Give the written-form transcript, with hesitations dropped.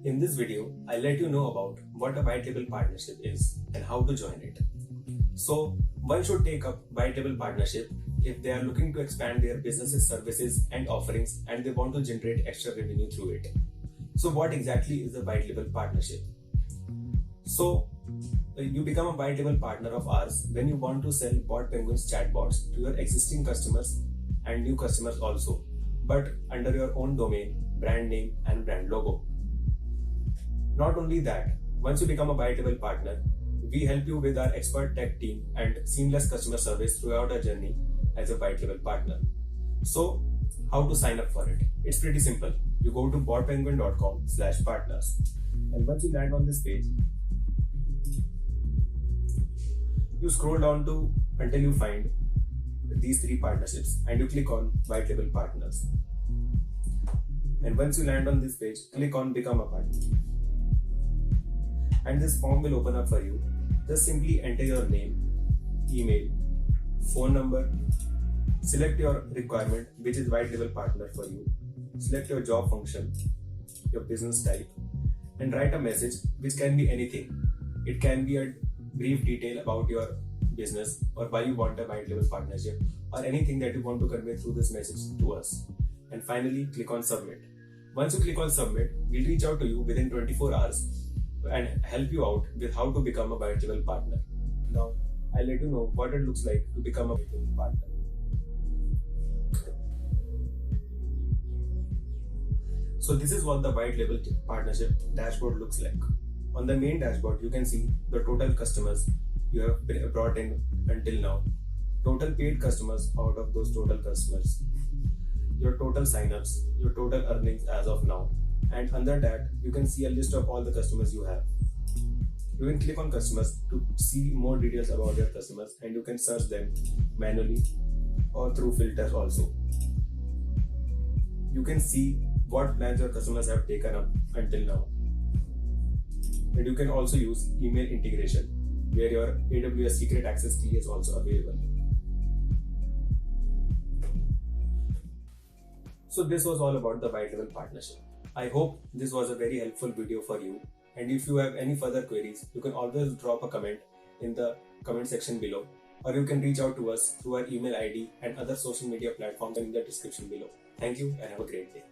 In this video, I'll let you know about what a white label partnership is and how to join it. So, one should take up white label partnership if they are looking to expand their businesses, services, and offerings and they want to generate extra revenue through it. So, what exactly is a white label partnership? So, you become a white label partner of ours when you want to sell BotPenguin's chatbots to your existing customers and new customers also, but under your own domain, brand name, and brand logo. Not only that, once you become a white label partner, we help you with our expert tech team and seamless customer service throughout our journey as a white label partner. So, how to sign up for it? It's pretty simple. You go to botpenguin.com/partners, and once you land on this page, you scroll down until you find these three partnerships and you click on white label partners. And once you land on this page, click on become a partner. And this form will open up for you. Just simply enter your name, email, phone number, select your requirement, which is white label partner for you, select your job function, your business type, and write a message which can be anything. It can be a brief detail about your business or why you want a white label partnership or anything that you want to convey through this message to us. And finally, click on submit. Once you click on submit, we'll reach out to you within 24 hours and help you out with how to become a white label partner. Now, I'll let you know what it looks like to become a white label partner. So this is what the white label partnership dashboard looks like. On the main dashboard, you can see the total customers you have brought in until now, total paid customers out of those total customers, your total signups, your total earnings as of now, and under that you can see a list of all the customers you have. You can click on customers to see more details about your customers, and you can search them manually or through filters also. You can see what plans your customers have taken up until now. And you can also use email integration, where your AWS secret access key is also available. So this was all about the white label partnership. I hope this was a very helpful video for you. And if you have any further queries, you can always drop a comment in the comment section below, or you can reach out to us through our email ID and other social media platforms in the description below. Thank you and have a great day.